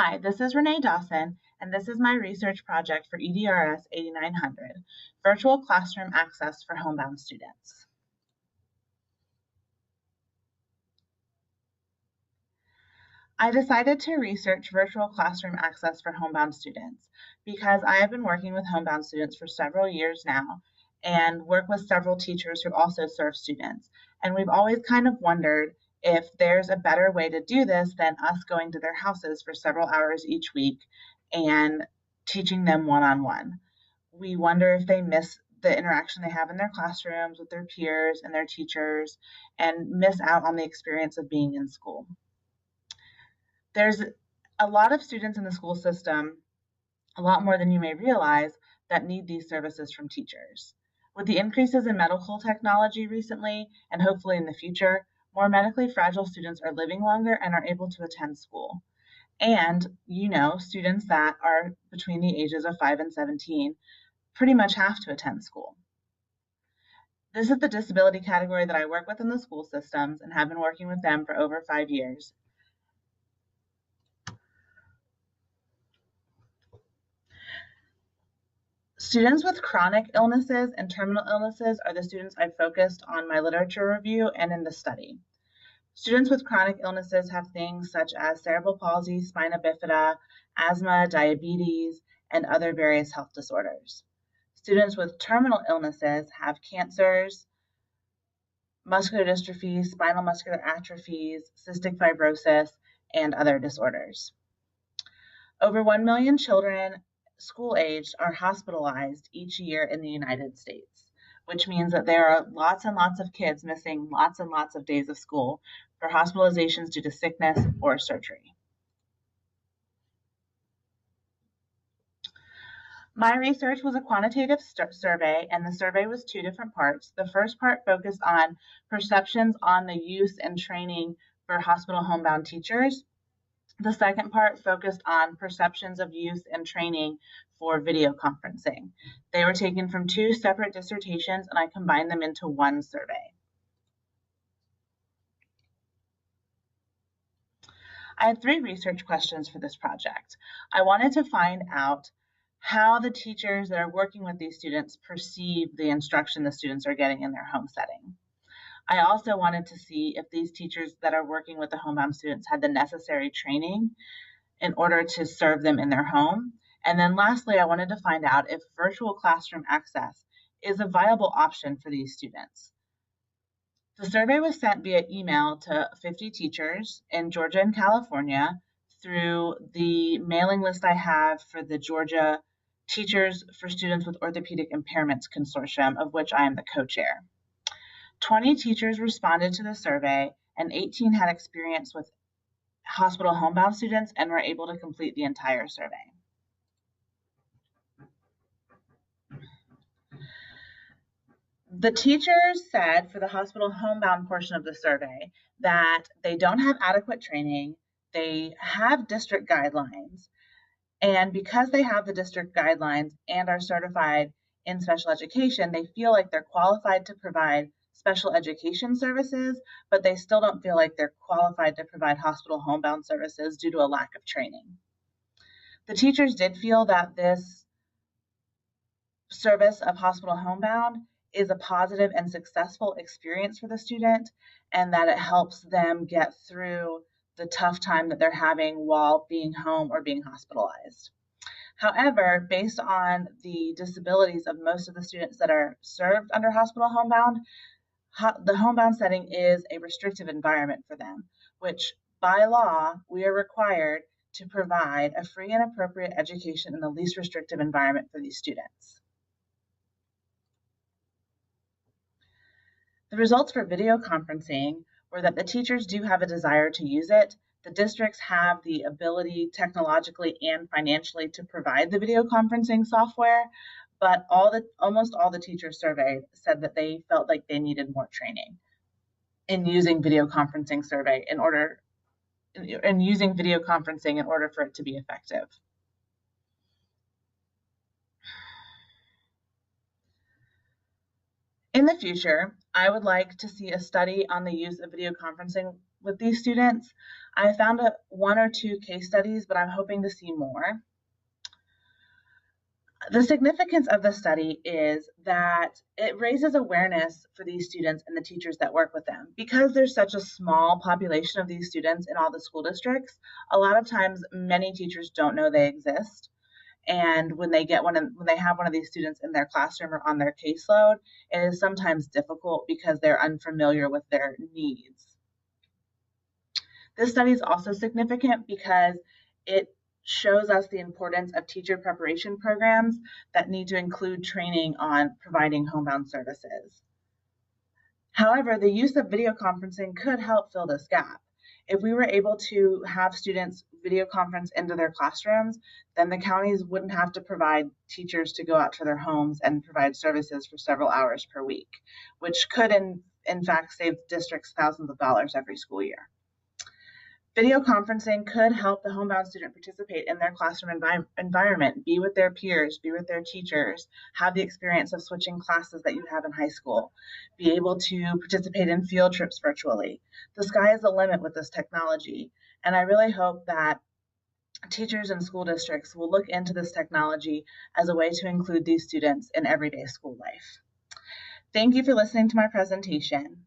Hi, this is Renee Dawson, and this is my research project for EDRS 8900, Virtual Classroom Access for Homebound Students. I decided to research virtual classroom access for homebound students because I have been working with homebound students for several years now and work with several teachers who also serve students. And we've always kind of wondered if there's a better way to do this than us going to their houses for several hours each week and teaching them one-on-one. We wonder if they miss the interaction they have in their classrooms with their peers and their teachers and miss out on the experience of being in school. There's a lot of students in the school system, a lot more than you may realize, that need these services from teachers. With the increases in medical technology recently, and hopefully in the future, more medically fragile students are living longer and are able to attend school. And, students that are between the ages of 5 and 17 pretty much have to attend school. This is the disability category that I work with in the school systems and have been working with them for over 5 years. Students with chronic illnesses and terminal illnesses are the students I focused on my literature review and in the study. Students with chronic illnesses have things such as cerebral palsy, spina bifida, asthma, diabetes, and other various health disorders. Students with terminal illnesses have cancers, muscular dystrophies, spinal muscular atrophies, cystic fibrosis, and other disorders. Over 1 million children school-aged are hospitalized each year in the United States, which means that there are lots and lots of kids missing lots and lots of days of school for hospitalizations due to sickness or surgery. My research was a quantitative survey, and the survey was 2 different parts. The first part focused on perceptions on the use and training for hospital homebound teachers. The second part focused on perceptions of use and training for video conferencing. They were taken from 2 separate dissertations, and I combined them into one survey. I had 3 research questions for this project. I wanted to find out how the teachers that are working with these students perceive the instruction the students are getting in their home setting. I also wanted to see if these teachers that are working with the homebound students had the necessary training in order to serve them in their home. And then lastly, I wanted to find out if virtual classroom access is a viable option for these students. The survey was sent via email to 50 teachers in Georgia and California through the mailing list I have for the Georgia Teachers for Students with Orthopedic Impairments Consortium, of which I am the co-chair. 20 teachers responded to the survey, and 18 had experience with hospital homebound students and were able to complete the entire survey. The teachers said for the hospital homebound portion of the survey that they don't have adequate training, they have district guidelines, and because they have the district guidelines and are certified in special education, they feel like they're qualified to provide special education services, but they still don't feel like they're qualified to provide hospital homebound services due to a lack of training. The teachers did feel that this service of hospital homebound is a positive and successful experience for the student, and that it helps them get through the tough time that they're having while being home or being hospitalized. However, based on the disabilities of most of the students that are served under hospital homebound, the homebound setting is a restrictive environment for them, which by law, we are required to provide a free and appropriate education in the least restrictive environment for these students. The results for video conferencing were that the teachers do have a desire to use it. The districts have the ability technologically and financially to provide the video conferencing software, but almost all the teachers surveyed said that they felt like they needed more training in using video conferencing in order for it to be effective. In the future, I would like to see a study on the use of video conferencing with these students. I found one or two case studies, but I'm hoping to see more. The significance of the study is that it raises awareness for these students and the teachers that work with them. Because there's such a small population of these students in all the school districts, a lot of times many teachers don't know they exist. And when they have one of these students in their classroom or on their caseload, it is sometimes difficult because they're unfamiliar with their needs. This study is also significant because it shows us the importance of teacher preparation programs that need to include training on providing homebound services. However, the use of video conferencing could help fill this gap. If we were able to have students video conference into their classrooms, then the counties wouldn't have to provide teachers to go out to their homes and provide services for several hours per week, which could in fact save districts thousands of dollars every school year. Video conferencing could help the homebound student participate in their classroom environment, be with their peers, be with their teachers, have the experience of switching classes that you have in high school, be able to participate in field trips virtually. The sky is the limit with this technology, and I really hope that teachers and school districts will look into this technology as a way to include these students in everyday school life. Thank you for listening to my presentation.